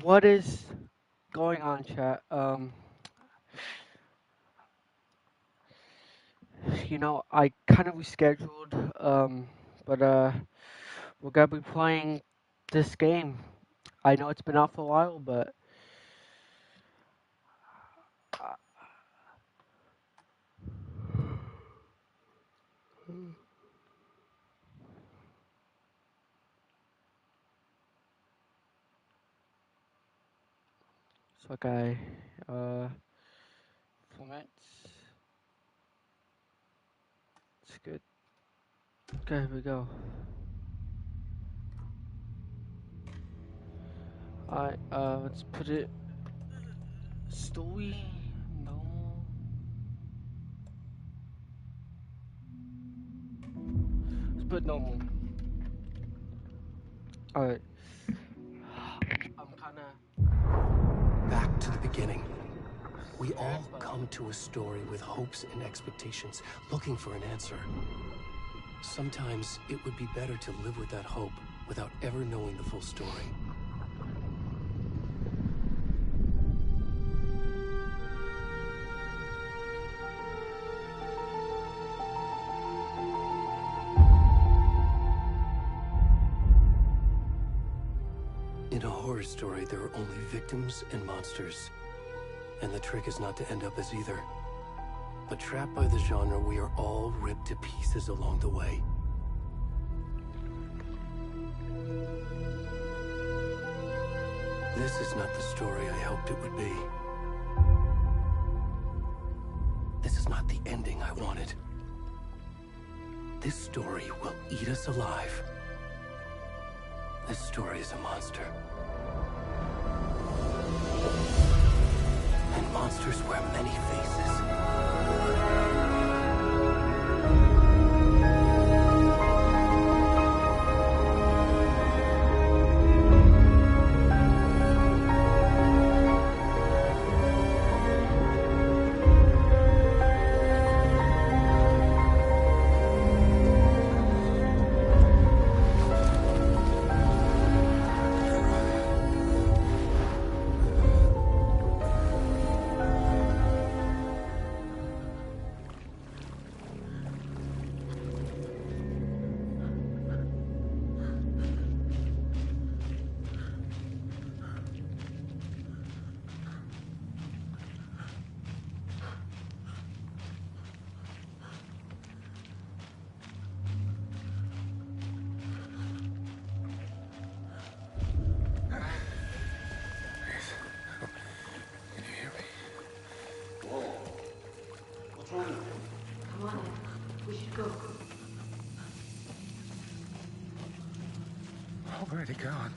What is going on, chat? I kind of rescheduled, but we're gonna be playing this game. I know it's been out for a while, but uh, so okay, Florence, it's good. Okay, here we go. Alright, let's put it story. No, let's put normal. Alright, I'm kind of Back to the beginning. We all come to a story with hopes and expectations, looking for an answer. Sometimes it would be better to live with that hope without ever knowing the full story. In a horror story, there are only victims and monsters. And the trick is not to end up as either. But trapped by the genre, we are all ripped to pieces along the way. This is not the story I hoped it would be. This is not the ending I wanted. This story will eat us alive. This story is a monster. And monsters wear many faces. Come on in. We should go. Already gone.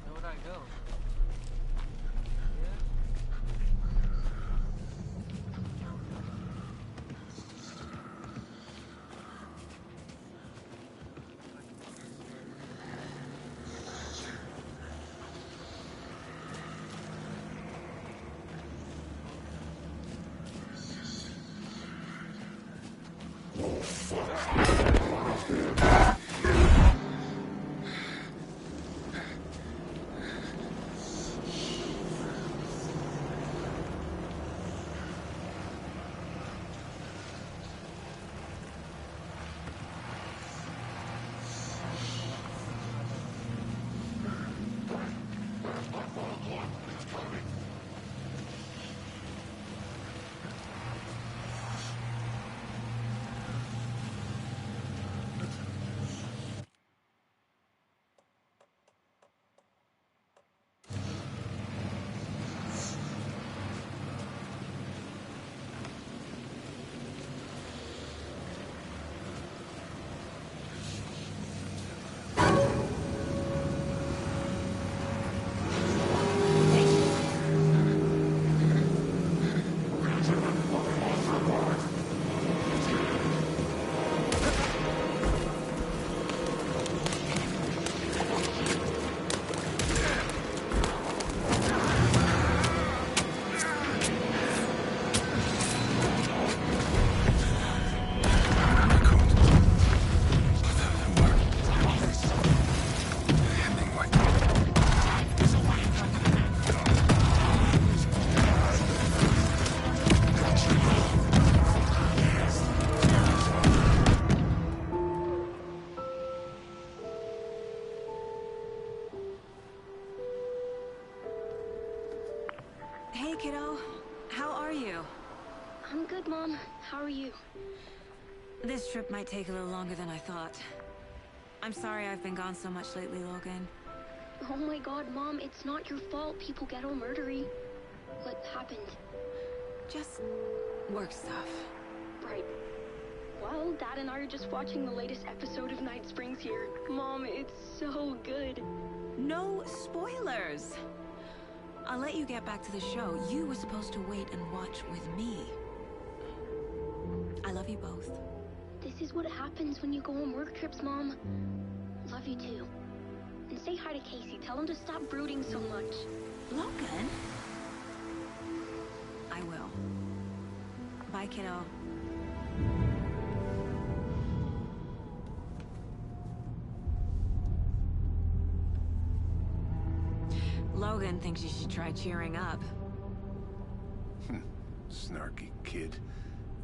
where would I go? Hey, kiddo. How are you? I'm good, Mom. How are you? This trip might take a little longer than I thought. I'm sorry I've been gone so much lately, Logan. Oh my god, Mom, it's not your fault people get all murdery. What happened? Just work stuff. Right. Well, Dad and I are just watching the latest episode of Night Springs here. Mom, it's so good. No spoilers! I'll let you get back to the show. You were supposed to wait and watch with me. I love you both. This is what happens when you go on work trips, Mom. Love you too. And say hi to Casey. Tell him to stop brooding so much. Logan? I will. Bye, kiddo. Logan thinks you should try cheering up. Snarky kid.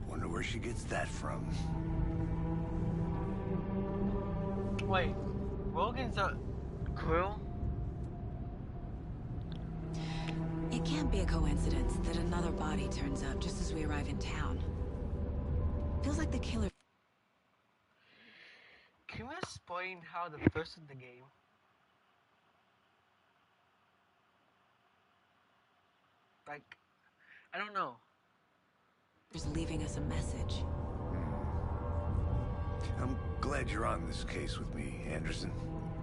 Wonder where she gets that from. Wait, Logan's a Quill? It can't be a coincidence that another body turns up just as we arrive in town. Feels like the killer... Can you explain how the first of the game? Like, I don't know. is leaving us a message. I'm glad you're on this case with me, Anderson.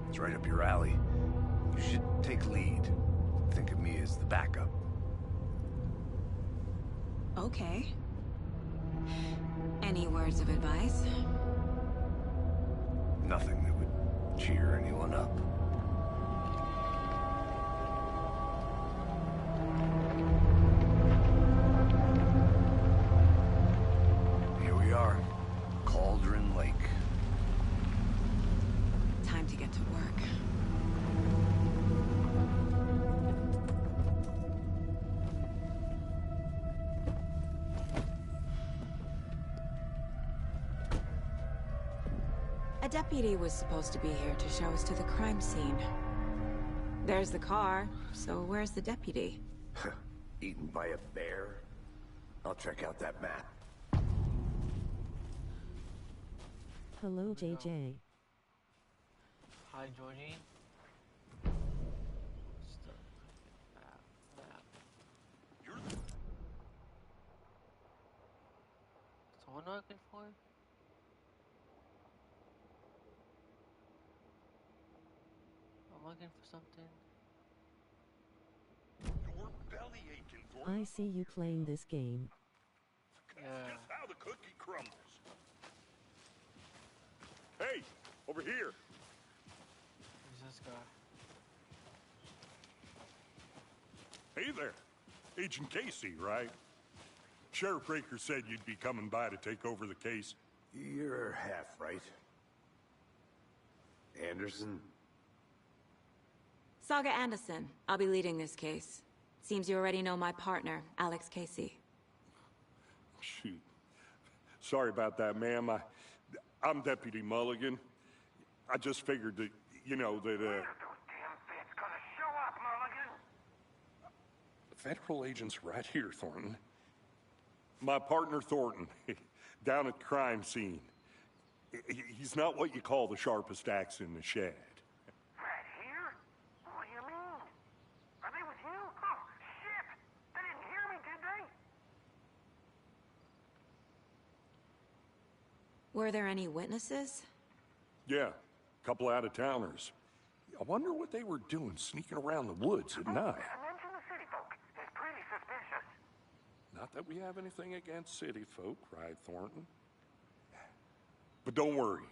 It's right up your alley. You should take lead. Think of me as the backup. Okay. Any words of advice? Nothing that would cheer anyone up. Here we are. Cauldron Lake. Time to get to work. A deputy was supposed to be here to show us to the crime scene. There's the car, so where's the deputy? Eaten by a bear? I'll check out that map. Hello, JJ. Hi, Georgie. So what am I looking for? I'm looking for something. Your belly aching for I see you playing this game. Yeah. That's just how the cookie crumbles. Hey, over here. Who's this guy? Hey there. Agent Casey, right? Sheriff Raker said you'd be coming by to take over the case. You're half right. Anderson? Saga Anderson. I'll be leading this case. Seems you already know my partner, Alex Casey. Shoot. Sorry about that, ma'am. I'm Deputy Mulligan. I just figured that, you know, that, Federal agents right here, Thornton. My partner, Thornton, down at the crime scene. He's not what you call the sharpest axe in the shed. Right here? What do you mean? Are they with you? Oh, shit! They didn't hear me, did they? Were there any witnesses? Yeah, a couple out-of-towners. I wonder what they were doing sneaking around the woods at night. Mention the city folk. It's pretty suspicious. Not that we have anything against city folk, right, Thornton? But don't worry.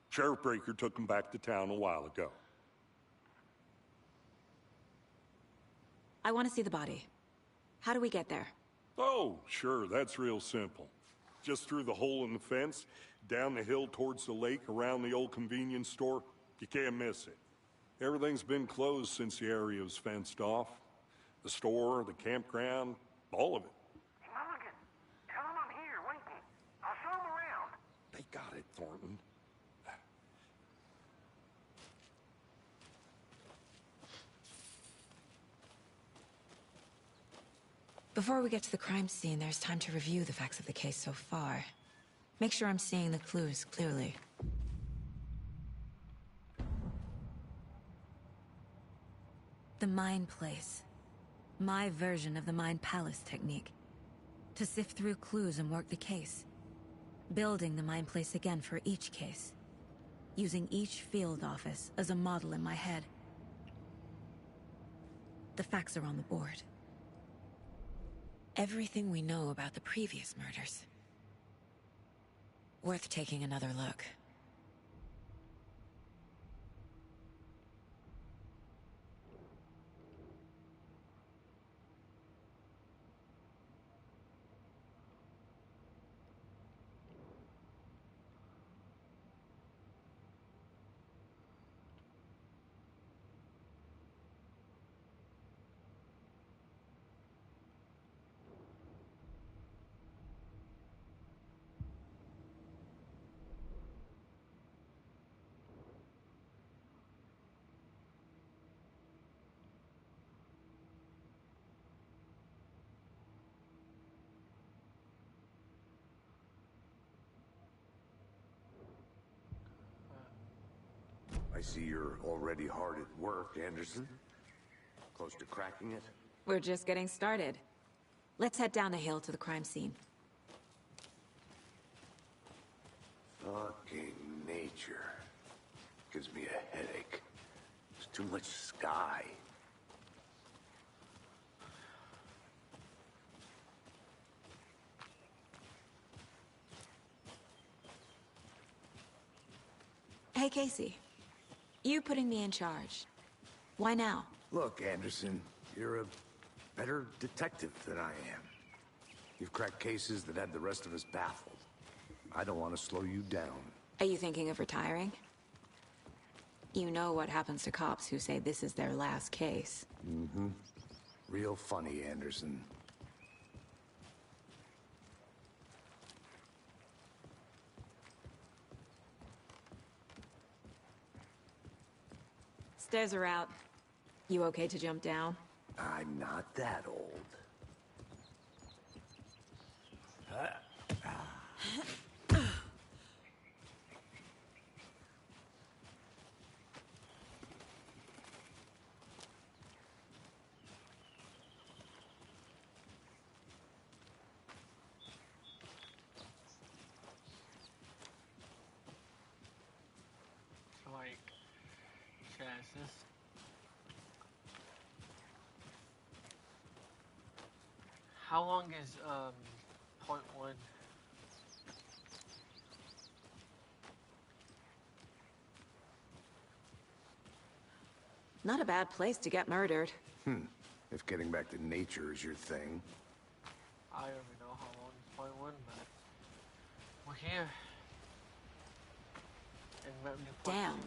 Sheriff Breaker took them back to town a while ago. I want to see the body. How do we get there? Oh, sure, that's real simple. Just through the hole in the fence, down the hill towards the lake, around the old convenience store. You can't miss it. Everything's been closed since the area was fenced off. The store, the campground, all of it. Mulligan, tell them I'm here, waiting. I'll show them around. They got it, Thornton. Before we get to the crime scene, there's time to review the facts of the case so far. Make sure I'm seeing the clues clearly. The Mind Place. My version of the Mind Palace technique. To sift through clues and work the case. Building the Mind Place again for each case. Using each field office as a model in my head. The facts are on the board. Everything we know about the previous murders. Worth taking another look. I see you're already hard at work, Anderson. Close to cracking it? We're just getting started. Let's head down the hill to the crime scene. Fucking nature. Gives me a headache. There's too much sky. Hey, Casey. You putting me in charge. Why now? Look, Anderson, you're a better detective than I am. You've cracked cases that had the rest of us baffled. I don't want to slow you down. Are you thinking of retiring? You know what happens to cops who say this is their last case. Mm-hmm. Real funny, Anderson. Stairs are out. You okay to jump down? I'm not that old. Like, chassis. How long is point one? Not a bad place to get murdered. If getting back to nature is your thing. I don't even know how long is point one, but we're here. Damn.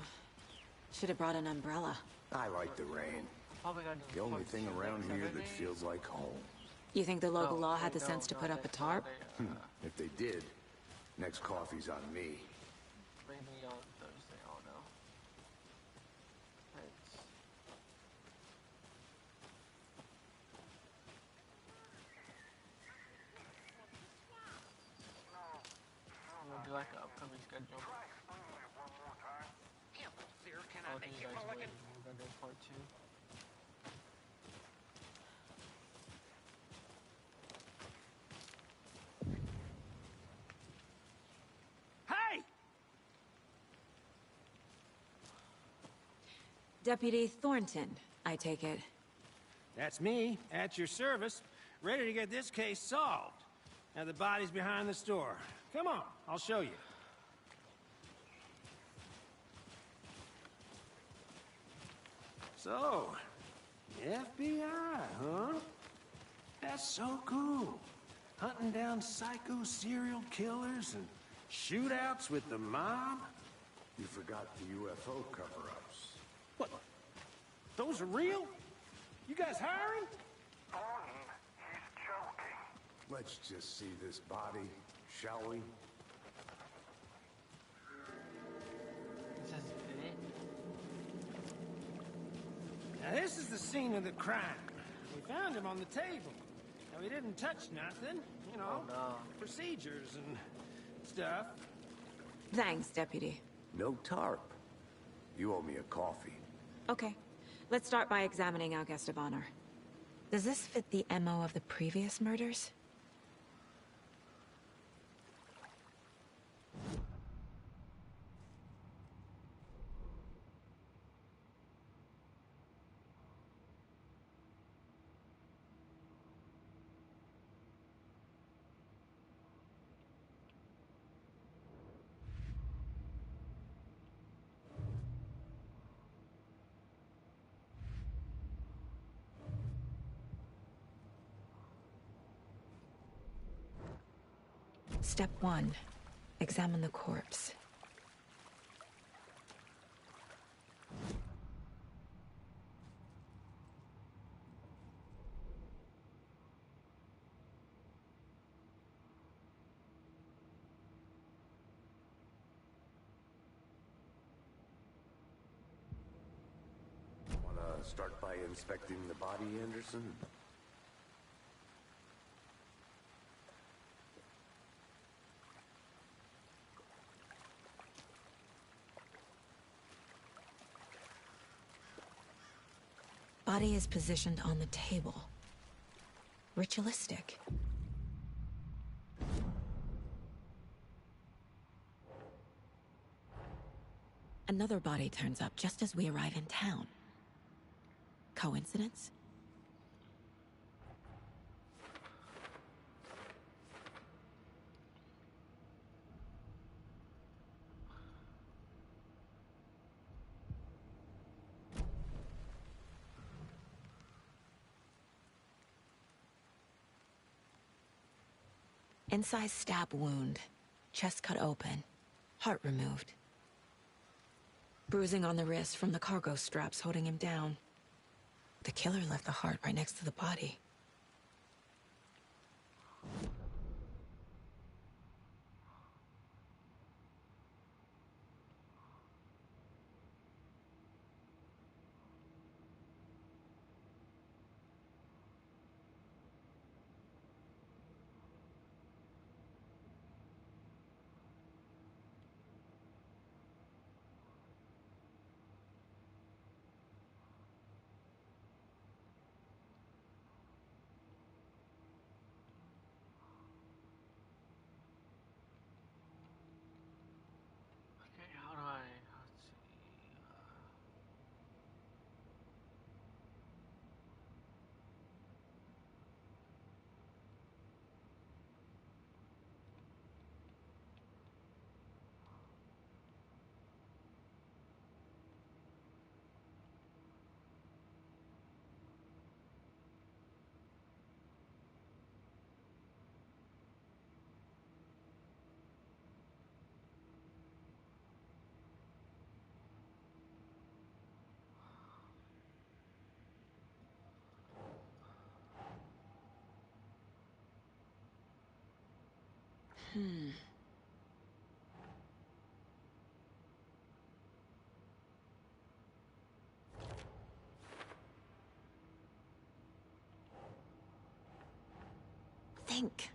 Should have brought an umbrella. I like the rain. Probably gotta do The only part thing two around next here that Saturday. feels like home. You think the local No, law had the no, sense to no, put up a next tarp? Saturday, If they did, next coffee's on me. maybe on Thursday, I don't know. It's... I'm gonna do like an upcoming schedule. I'll do you guys waiting. We're gonna do part two. Hey! Deputy Thornton, I take it. That's me, at your service, ready to get this case solved. Now the body's behind the store. Come on, I'll show you. So, FBI, huh? That's so cool. Hunting down psycho serial killers and shootouts with the mob? You forgot the UFO cover-ups. What? Those are real? You guys hiring? He's joking. Let's just see this body, shall we? This is it. Now this is the scene of the crime. We found him on the table. Now he didn't touch nothing, you know, Oh, no. procedures and stuff. Thanks, Deputy. No tarp. You owe me a coffee. Okay. Let's start by examining our guest of honor. Does this fit the MO of the previous murders? Step 1. Examine the corpse. Wanna start by inspecting the body, Anderson? Body is positioned on the table. Ritualistic. Another body turns up just as we arrive in town. Coincidence? Incised stab wound. Chest cut open. Heart removed. Bruising on the wrist from the cargo straps holding him down. The killer left the heart right next to the body. Think.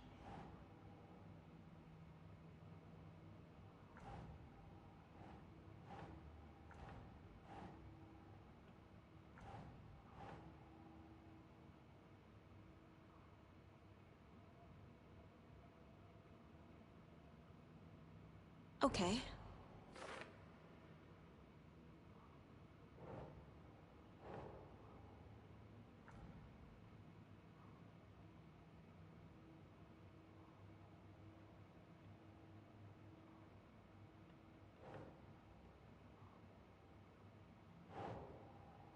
Okay.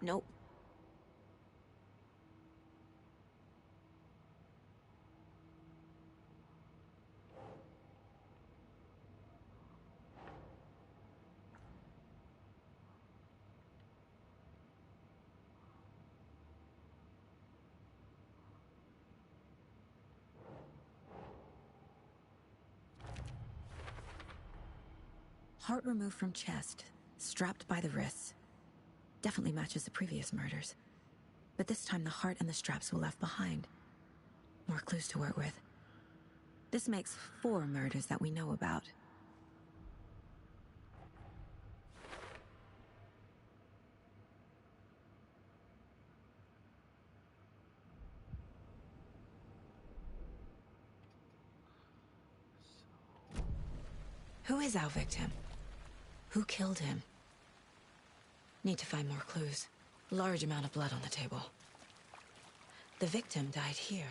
Nope. Heart removed from chest, strapped by the wrists. Definitely matches the previous murders. But this time the heart and the straps were left behind. More clues to work with. This makes 4 murders that we know about. Who is our victim? Who killed him? Need to find more clues. Large amount of blood on the table. The victim died here.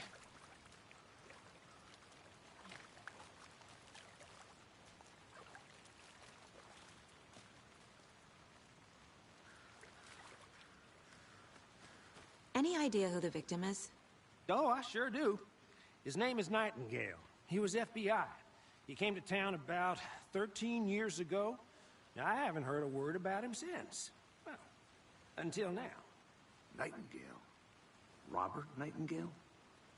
Any idea who the victim is? Oh, I sure do. His name is Nightingale. He was FBI. He came to town about 13 years ago. Now, I haven't heard a word about him since. Well, until now. Nightingale? Robert Nightingale?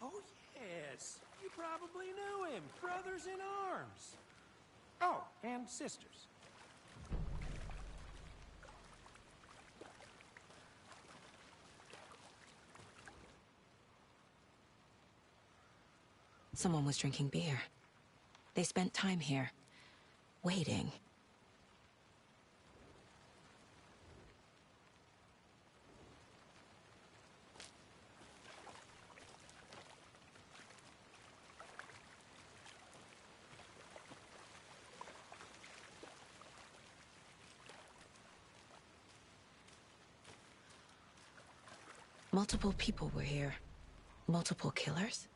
Oh, yes. You probably knew him. Brothers in arms. Oh, and sisters. Someone was drinking beer. They spent time here, waiting. Multiple people were here. Multiple killers?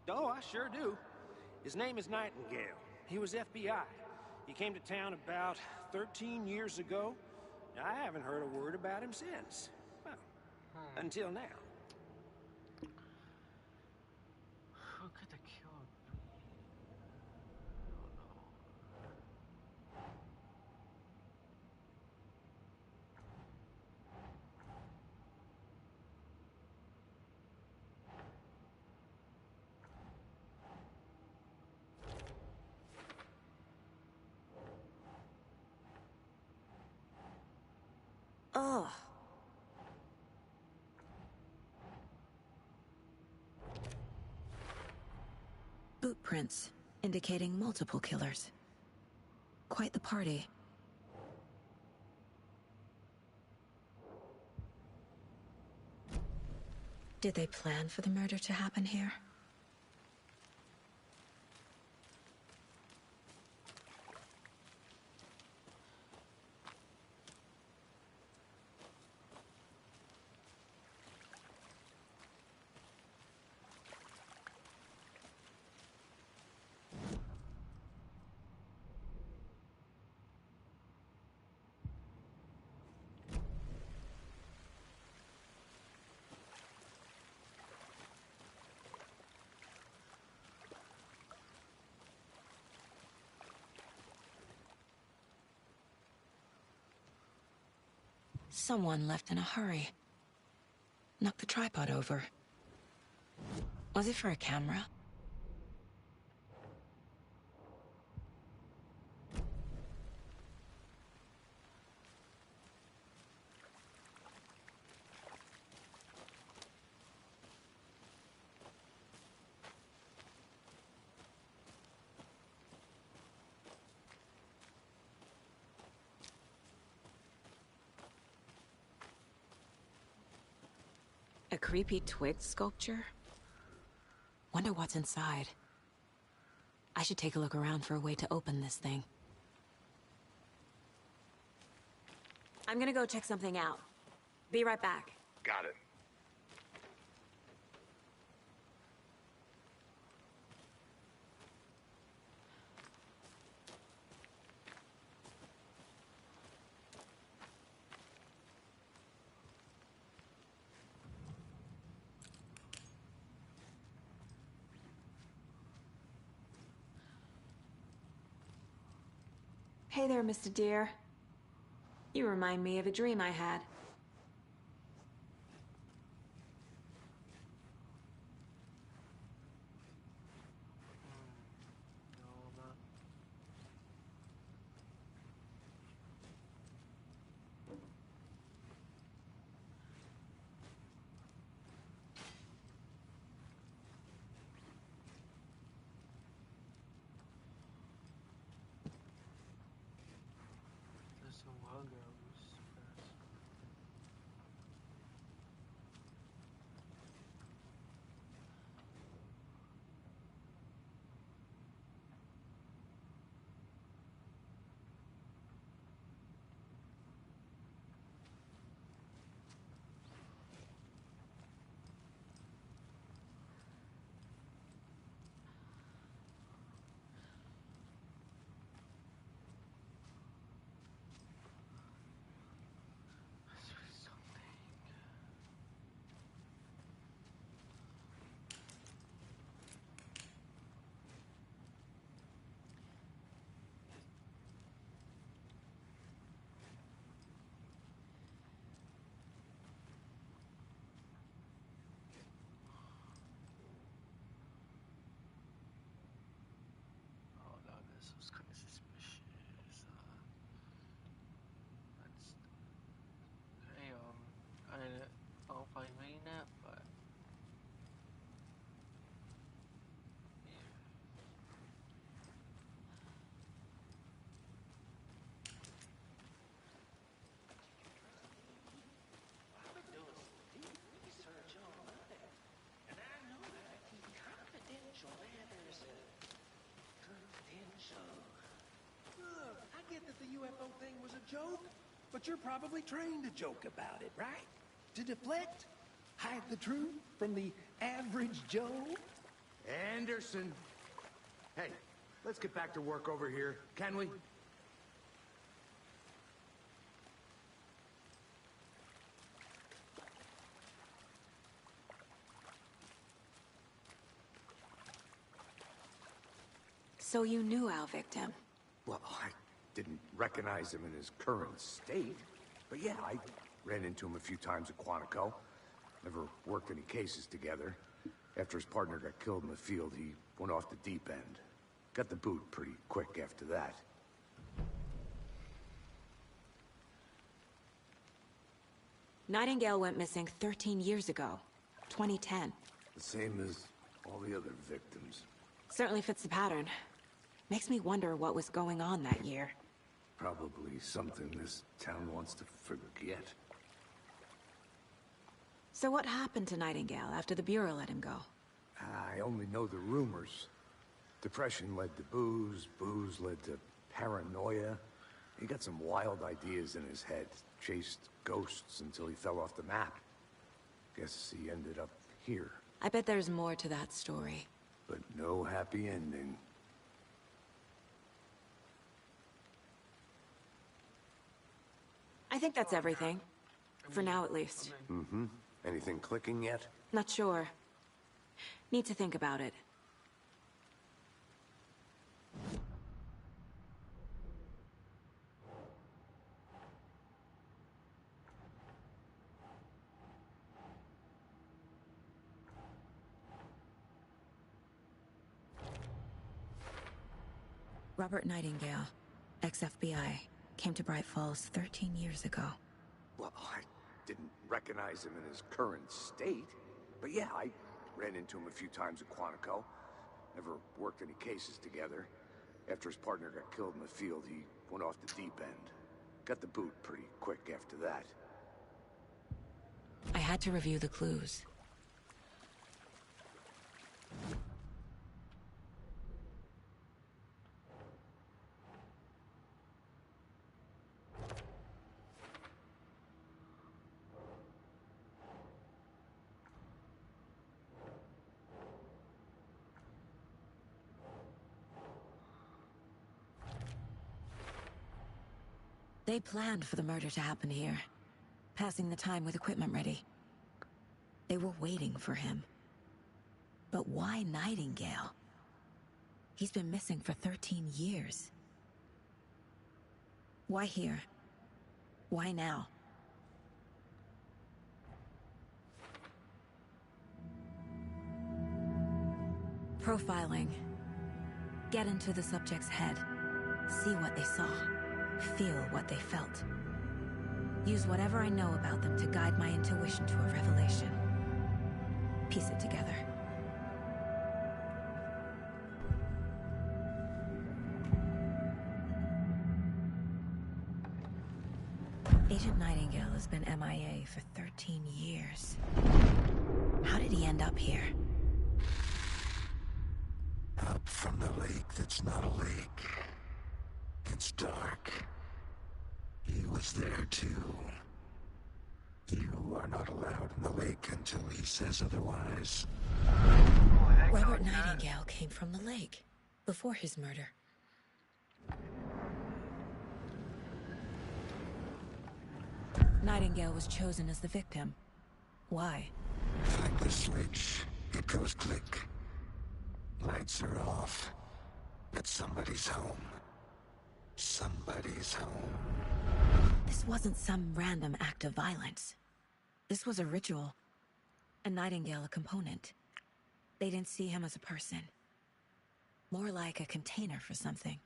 Oh, I sure do. His name is Nightingale. He was FBI. He came to town about 13 years ago. I haven't heard a word about him since. Well, until now. Who could have killed? Ugh. Boot prints, indicating multiple killers. Quite the party. Did they plan for the murder to happen here? Someone left in a hurry. Knocked the tripod over. Was it for a camera? A creepy twig sculpture? Wonder what's inside. I should take a look around for a way to open this thing. I'm gonna go check something out. Be right back. Got it. Hey there, Mr. Deer. You remind me of a dream I had. UFO thing was a joke, but you're probably trained to joke about it, right? To deflect, hide the truth from the average Joe? Anderson! Hey, let's get back to work over here, can we? So you knew our victim? Well, I didn't recognize him in his current state. But yeah, I ran into him a few times at Quantico. Never worked any cases together. After his partner got killed in the field, he went off the deep end. Got the boot pretty quick after that. Nightingale went missing 13 years ago. 2010. The same as all the other victims. Certainly fits the pattern. Makes me wonder what was going on that year. Probably something this town wants to forget. So what happened to Nightingale after the Bureau let him go? I only know the rumors. Depression led to booze, booze led to paranoia. He got some wild ideas in his head, chased ghosts until he fell off the map. Guess he ended up here. I bet there's more to that story. But no happy ending. I think that's everything. For now, at least. Mm-hmm. Anything clicking yet? Not sure. Need to think about it. Robert Nightingale, ex-FBI, came to Bright Falls 13 years ago. Well, I didn't recognize him in his current state. But yeah, I ran into him a few times at Quantico. Never worked any cases together. After his partner got killed in the field, he went off the deep end. Got the boot pretty quick after that. I had to review the clues. They planned for the murder to happen here, passing the time with equipment ready. They were waiting for him. But why Nightingale? He's been missing for 13 years. Why here? Why now? Profiling. Get into the subject's head. See what they saw. Feel what they felt. Use whatever I know about them to guide my intuition to a revelation. Piece it together. Agent Nightingale has been MIA for 13 years. How did he end up here? Up from the lake that's not a lake. It's dark. He was there too. You are not allowed in the lake until he says otherwise. Robert Nightingale came from the lake, before his murder. Nightingale was chosen as the victim. Why? Flick the switch, it goes click. Lights are off. But somebody's home. Somebody's home. This wasn't some random act of violence. This was a ritual. And Nightingale a component. They didn't see him as a person. More like a container for something.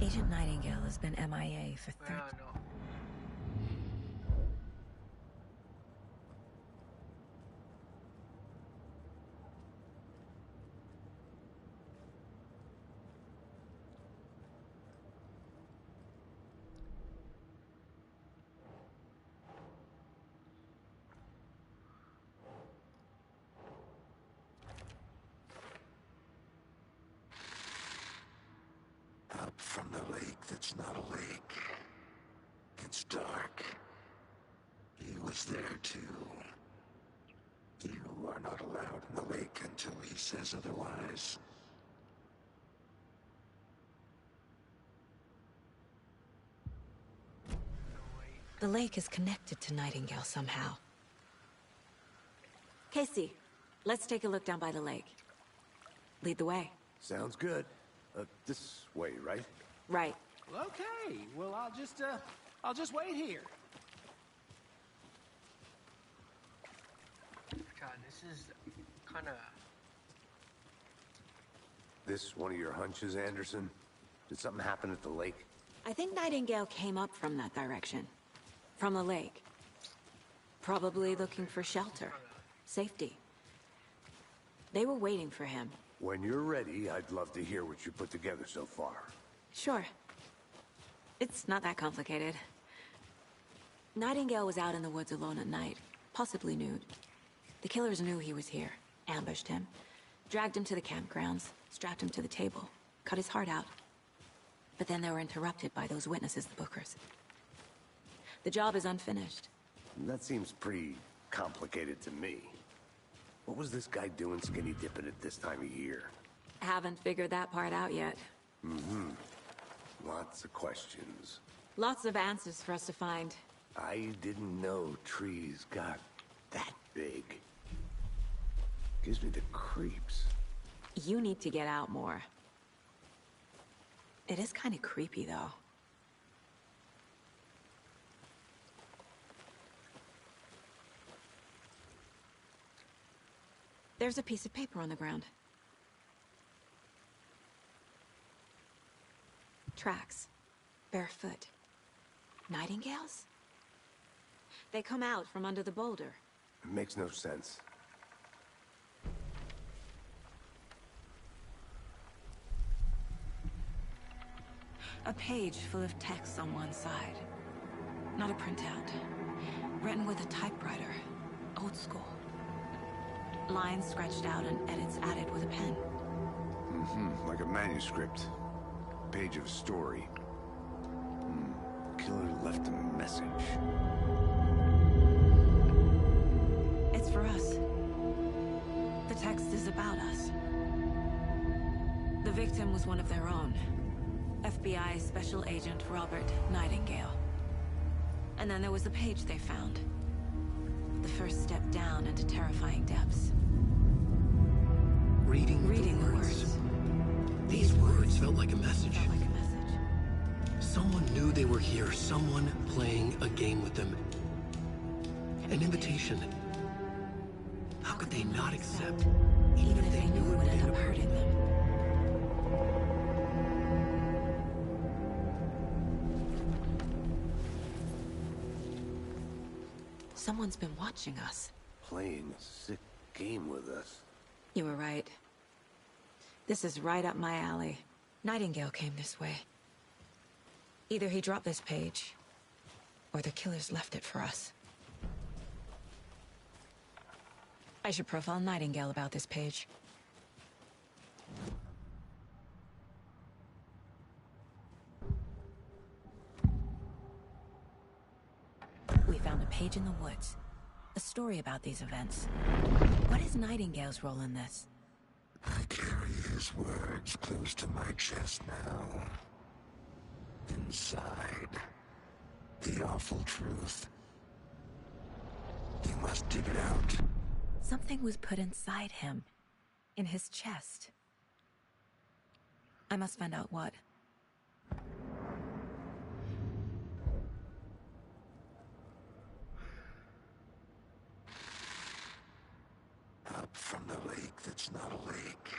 Agent Nightingale has been MIA for 13 years. Up from the lake that's not a lake. It's dark. He was there too. You are not allowed in the lake until he says otherwise. The lake is connected to Nightingale somehow. Casey, let's take a look down by the lake. Lead the way. Sounds good. This way, right? Right. Okay, well, I'll just wait here. God, this is kind of... This one of your hunches, Anderson? Did something happen at the lake? I think Nightingale came up from that direction. From the lake. Probably looking for shelter. Safety. They were waiting for him. When you're ready, I'd love to hear what you put together so far. Sure. It's not that complicated. Nightingale was out in the woods alone at night, possibly nude. The killers knew he was here, ambushed him, dragged him to the campgrounds, strapped him to the table, cut his heart out. But then they were interrupted by those witnesses, the Bookers. The job is unfinished. That seems pretty complicated to me. What was this guy doing skinny dipping at this time of year? Haven't figured that part out yet. Mm-hmm. Lots of questions. Lots of answers for us to find. I didn't know trees got that big. Gives me the creeps. You need to get out more. It is kind of creepy, though. There's a piece of paper on the ground. Tracks. Barefoot. Nightingales? They come out from under the boulder. It makes no sense. A page full of text on one side. Not a printout. Written with a typewriter. Old school. Lines scratched out and edits added with a pen. Like a manuscript. Page of story. Killer left a message. It's for us. The text is about us. The victim was one of their own. FBI Special Agent Robert Nightingale. And then there was the page they found. The first step down into terrifying depths. Reading the words. These words felt like a message. Someone knew they were here. Someone playing a game with them. An invitation. How could they not accept, even if they knew it would end up hurting them? Someone's been watching us. Playing a sick game with us. You were right. This is right up my alley. Nightingale came this way. Either he dropped this page, or the killers left it for us. I should profile Nightingale about this page. We found a page in the woods. A story about these events. What is Nightingale's role in this? I carry his words close to my chest now. Inside, the awful truth. You must dig it out. Something was put inside him. In his chest. I must find out what. Up from the lake that's not a lake.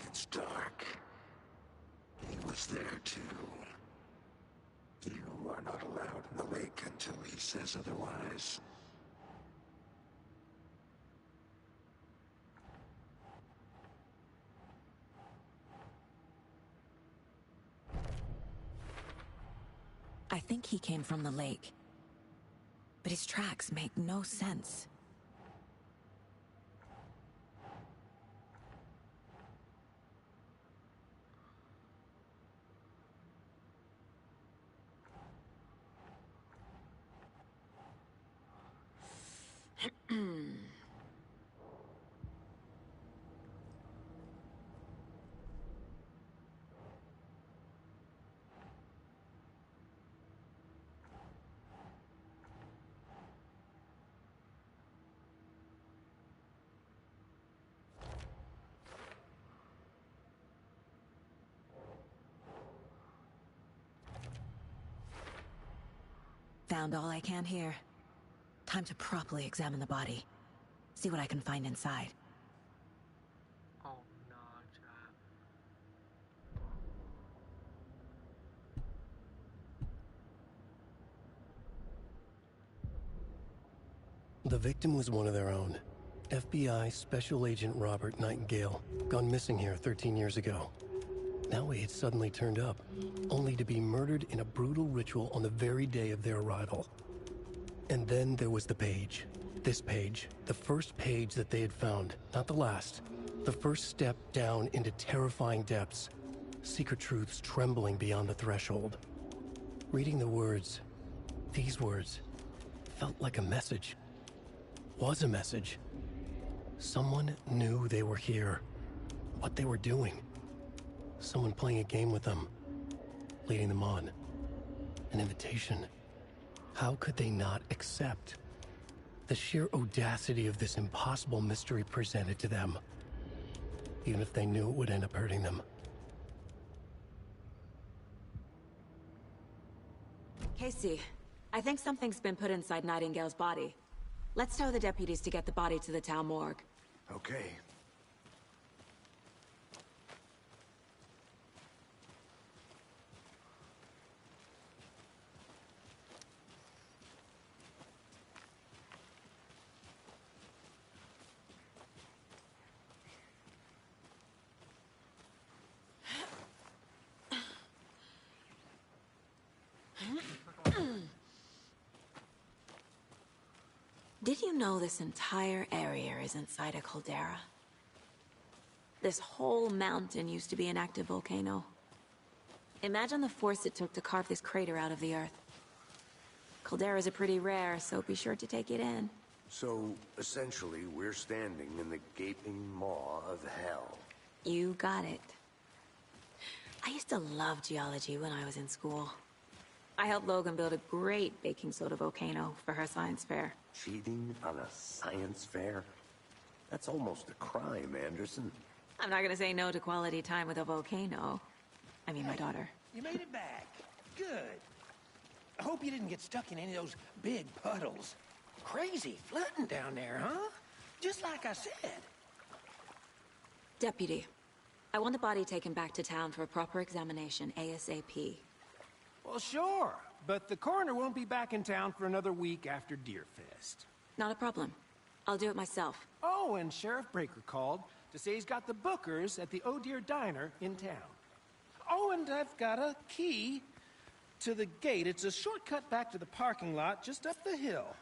It's dark. He was there too. You are not allowed in the lake until he says otherwise. I think he came from the lake. But his tracks make no sense. Found all I can here. Time to properly examine the body. See what I can find inside. Oh no, Jack. The victim was one of their own. FBI Special Agent Robert Nightingale, gone missing here 13 years ago. Now he had suddenly turned up, only to be murdered in a brutal ritual on the very day of their arrival. And then there was the page. This page, the first page that they had found, not the last. The first step down into terrifying depths. Secret truths trembling beyond the threshold. Reading the words, these words, felt like a message. Was a message. Someone knew they were here. What they were doing. Someone playing a game with them. Leading them on. An invitation. How could they not accept? The sheer audacity of this impossible mystery presented to them. Even if they knew it would end up hurting them. Casey, I think something's been put inside Nightingale's body. Let's tell the deputies to get the body to the town morgue. Okay. Did you know this entire area is inside a caldera? This whole mountain used to be an active volcano. Imagine the force it took to carve this crater out of the earth. Calderas are pretty rare, so be sure to take it in. So, essentially, we're standing in the gaping maw of hell. You got it. I used to love geology when I was in school. I helped Logan build a great baking soda volcano for her science fair. Cheating on a science fair? That's almost a crime, Anderson. I'm not gonna say no to quality time with a volcano. I mean, my daughter. You made it back. Good. I hope you didn't get stuck in any of those big puddles. Crazy flooding down there, huh? Just like I said. Deputy, I want the body taken back to town for a proper examination, ASAP. Well, sure. But the coroner won't be back in town for another week after Deerfest. Not a problem. I'll do it myself. Oh, and Sheriff Breaker called to say he's got the Bookers at the Oh Deer Diner in town. Oh, and I've got a key to the gate. It's a shortcut back to the parking lot just up the hill.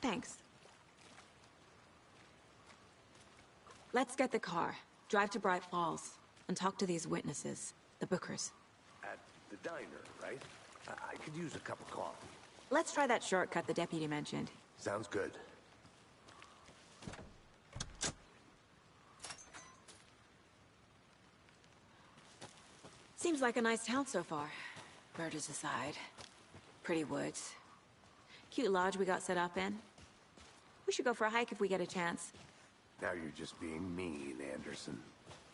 Thanks. Let's get the car, drive to Bright Falls, and talk to these witnesses, the Bookers. At the diner, right? I could use a cup of coffee. Let's try that shortcut the deputy mentioned. Sounds good. Seems like a nice town so far. Murders aside. Pretty woods. Cute lodge we got set up in. We should go for a hike if we get a chance. Now you're just being mean, Anderson.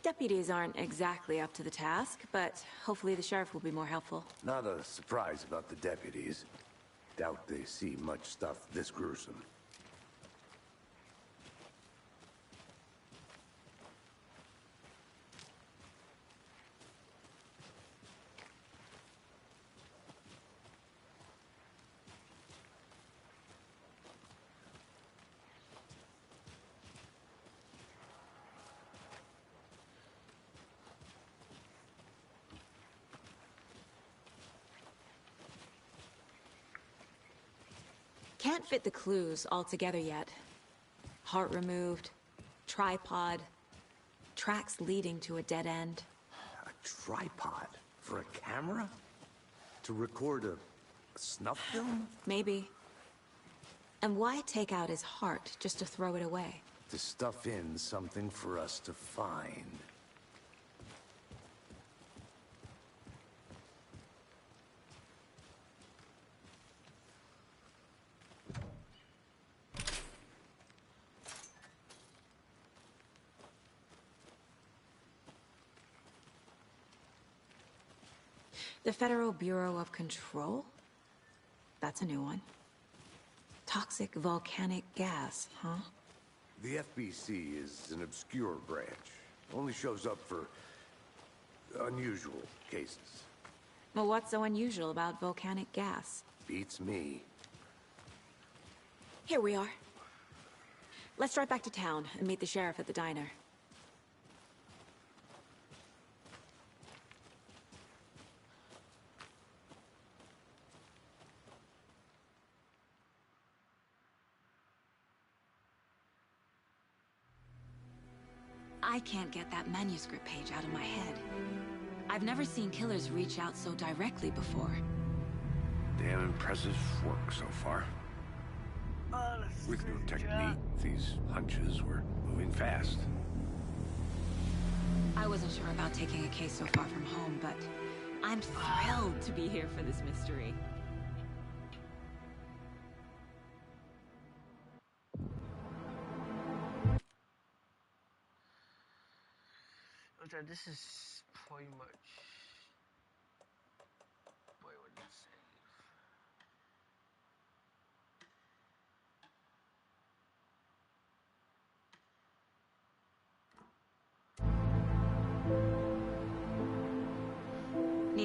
Deputies aren't exactly up to the task, but hopefully the sheriff will be more helpful. Not a surprise about the deputies. Doubt they see much stuff this gruesome. Can't fit the clues all together yet. Heart removed, tripod, tracks leading to a dead end. A tripod? For a camera? To record a snuff film? Maybe. And why take out his heart just to throw it away? To stuff in something for us to find. The Federal Bureau of Control? That's a new one. Toxic volcanic gas, huh? The FBC is an obscure branch. Only shows up for unusual cases. Well, what's so unusual about volcanic gas? Beats me. Here we are. Let's drive back to town and meet the sheriff at the diner. I can't get that manuscript page out of my head. I've never seen killers reach out so directly before. Damn impressive work so far. With your technique, these hunches were moving fast. I wasn't sure about taking a case so far from home, but I'm thrilled to be here for this mystery. Okay, this is pretty much... Wait, what did it say?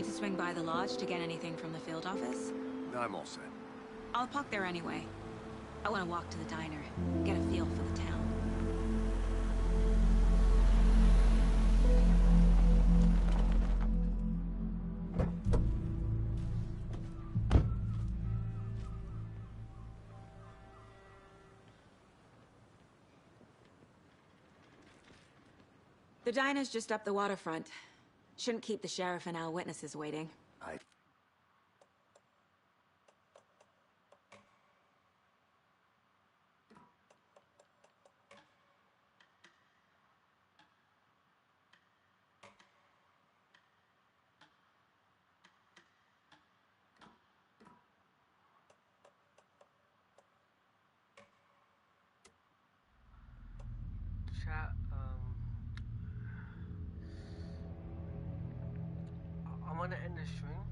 Need to swing by the lodge to get anything from the field office? I'm all set. I'll park there anyway. I want to walk to the diner, get a feel for the town. The diner's just up the waterfront. Shouldn't keep the sheriff and our witnesses waiting. Chat, I'm gonna end the stream,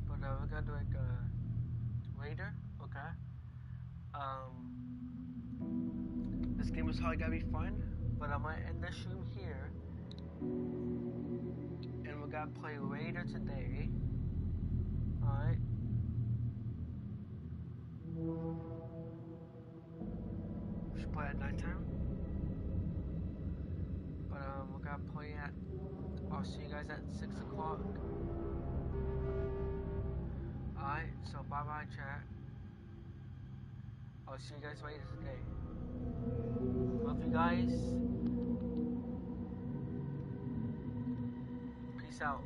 but we're gonna do it later, okay? This game is probably gonna be fun, but I'm gonna end the stream here, and we're gonna play later today, alright? We should play at nighttime, but we're gonna play at, I'll see you guys at 6 o'clock. Alright, so bye bye chat. I'll see you guys later today. Love you guys. Peace out.